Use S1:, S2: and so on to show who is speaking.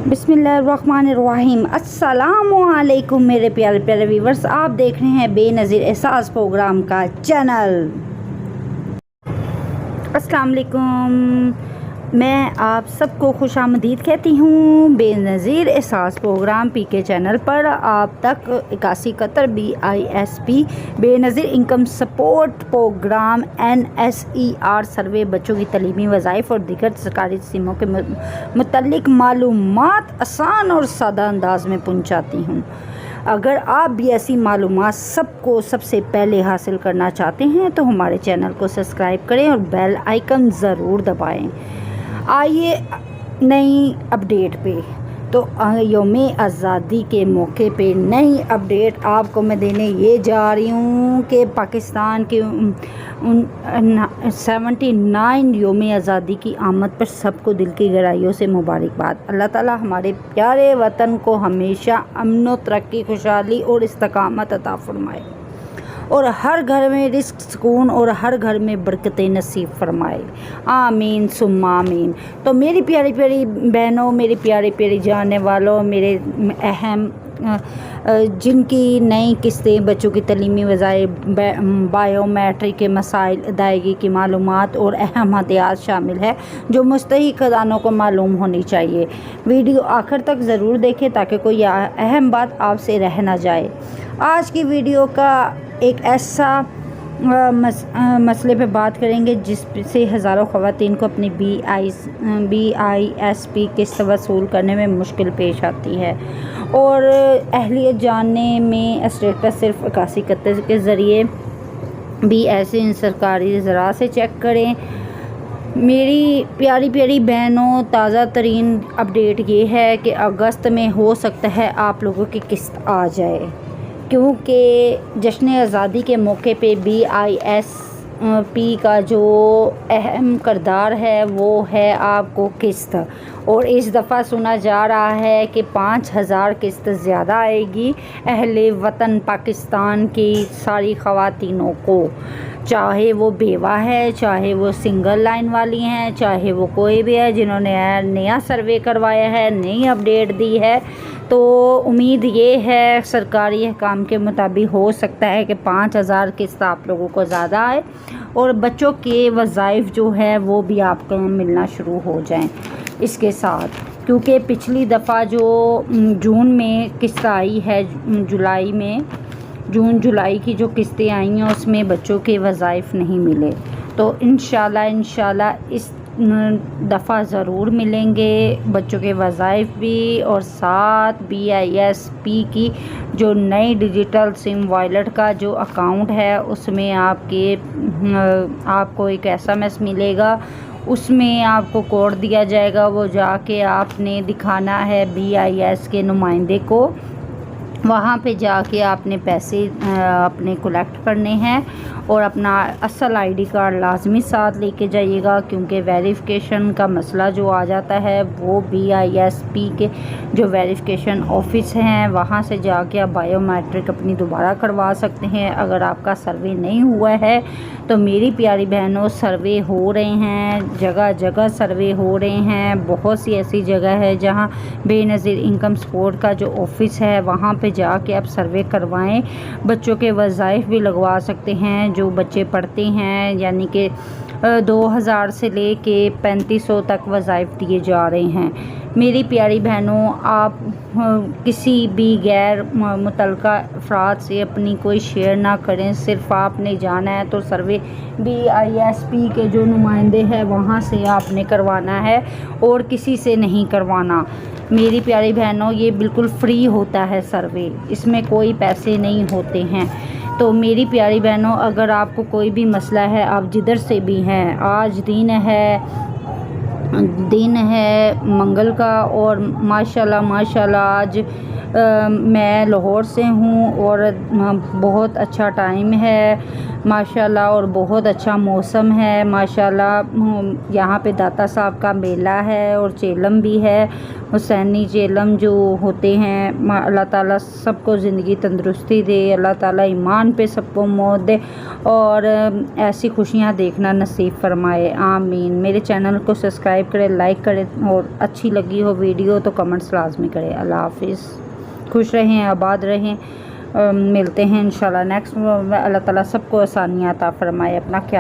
S1: बिस्मिल्लाहिर्रहमानिर्रहीम। अस्सलामुअलैकुम मेरे प्यारे प्यारे व्यूवर्स, आप देख रहे हैं बेनज़ीर एहसास प्रोग्राम का चैनल। अस्सलाम वालेकुम, मैं आप सबको खुशामदीद कहती हूँ बेनज़ीर एहसास प्रोग्राम पीके चैनल पर। आप तक 8171 BISP Benazir income support programme NSER survey बच्चों की तलीमी वज़ाइफ और दीगर सरकारी स्कीमों के मुतल्लिक मालूमात आसान और सादा अंदाज में पहुँचाती हूँ। अगर आप भी ऐसी मालूमात सबको सबसे पहले हासिल करना चाहते हैं तो हमारे चैनल को सब्सक्राइब करें और बेल आइकन ज़रूर दबाएं। आइए नई अपडेट पे। तो यौम आज़ादी के मौके पे नई अपडेट आपको मैं देने ये जा रही हूँ कि पाकिस्तान के 79 यौम आज़ादी की आमद पर सबको दिल की गहराइयों से मुबारकबाद। अल्लाह ताला हमारे प्यारे वतन को हमेशा अमन व तरक्की, खुशहाली और इस्तकामत अता फरमाए और हर घर में रिस्क, सुकून और हर घर में बरकतें नसीब फरमाए। आमीन सुम्मा आमीन। तो मेरी प्यारी प्यारी बहनों, मेरी प्यारी प्यारी जानने वालों, मेरे अहम जिनकी नई किस्तें बच्चों की तलीमी वज़ाइफ, बायोमेट्रिक के मसाइल, अदायगी की मालूमात और अहम हदायत शामिल है जो मुस्तहिक खजानों को मालूम होनी चाहिए। वीडियो आखिर तक ज़रूर देखें ताकि कोई अहम बात आपसे रह ना जाए। आज की वीडियो का एक ऐसा मसले पे बात करेंगे जिससे हज़ारों ख़वातीन को अपनी BISP किस्त वसूल करने में मुश्किल पेश आती है और अहलियत जानने में स्टेटस सिर्फ 8171 के ज़रिए भी ऐसे सरकारी ज़रा से चेक करें। मेरी प्यारी प्यारी बहनों, ताज़ा तरीन अपडेट ये है कि अगस्त में हो सकता है आप लोगों की किस्त आ जाए, क्योंकि जश्न आज़ादी के मौके पे BISP का जो अहम किरदार है वो है आपको किस्त, और इस दफ़ा सुना जा रहा है कि 5000 किस्त ज़्यादा आएगी अहले वतन पाकिस्तान की सारी ख़वातीनों को, चाहे वो बेवा है, चाहे वो सिंगल लाइन वाली हैं, चाहे वो कोई भी है जिन्होंने नया सर्वे करवाया है, नई अपडेट दी है। तो उम्मीद ये है सरकारी अहकाम के मुताबिक हो सकता है कि 5000 किस्त आप लोगों को ज़्यादा आए और बच्चों के वज़ाइफ जो है वो भी आपको मिलना शुरू हो जाएं इसके साथ, क्योंकि पिछली दफ़ा जो जून में किस्त आई है, जून जुलाई की जो किस्तें आई हैं उसमें बच्चों के वज़ाइफ नहीं मिले। तो इंशाल्लाह इस दफ़ा ज़रूर मिलेंगे बच्चों के वज़ाइफ भी, और साथ BISP की जो नई डिजिटल सिम वॉलेट का जो अकाउंट है उसमें आपको एक SMS मिलेगा, उसमें आपको कोड दिया जाएगा, वो जाके आपने दिखाना है BIS के नुमाइंदे को। वहाँ पे जाके आपने पैसे अपने कलेक्ट करने हैं और अपना असल ID कार्ड लाजमी साथ लेके जाइएगा, क्योंकि वेरिफिकेशन का मसला जो आ जाता है वो BISP के जो वेरिफिकेशन ऑफिस हैं वहाँ से जाके आप बायोमेट्रिक अपनी दोबारा करवा सकते हैं। अगर आपका सर्वे नहीं हुआ है तो मेरी प्यारी बहनों, सर्वे हो रहे हैं, जगह जगह सर्वे हो रहे हैं। बहुत सी ऐसी जगह है जहाँ बेनज़ीर इनकम सपोर्ट का जो ऑफिस है वहाँ पे जाके आप सर्वे करवाएं। बच्चों के वज़ाइफ भी लगवा सकते हैं जो बच्चे पढ़ते हैं, यानी कि 2000 से लेके 3500 तक वज़ाइफ दिए जा रहे हैं। मेरी प्यारी बहनों, आप किसी भी गैर मुतल्लका अफराद से अपनी कोई शेयर ना करें। सिर्फ आपने जाना है तो सर्वे BISP के जो नुमाइंदे हैं वहाँ से आपने करवाना है और किसी से नहीं करवाना। मेरी प्यारी बहनों, ये बिल्कुल फ्री होता है सर्वे, इसमें कोई पैसे नहीं होते हैं। तो मेरी प्यारी बहनों, अगर आपको कोई भी मसला है, आप जिधर से भी हैं, आज दिन है मंगल का और माशाल्लाह आज मैं लाहौर से हूँ और बहुत अच्छा टाइम है। माशाल्लाह, और बहुत अच्छा मौसम है माशाल्लाह। यहाँ पे दाता साहब का मेला है और चेलम भी है, हुसैनी चेलम जो होते हैं। अल्लाह ताला सबको ज़िंदगी तंदुरुस्ती दे, अल्लाह ताला ईमान पे सबको मौत दे और ऐसी खुशियाँ देखना नसीब फरमाए, आमीन। मेरे चैनल को सब्सक्राइब करें, लाइक करें और अच्छी लगी हो वीडियो तो कमेंट्स लाजमी करें। अल्लाह हाफिज़, खुश रहें, आबाद रहें। मिलते हैं इंशाल्लाह नेक्स्ट। अल्लाह ताला सबको आसानियाँ अता फरमाए। अपना ख्याल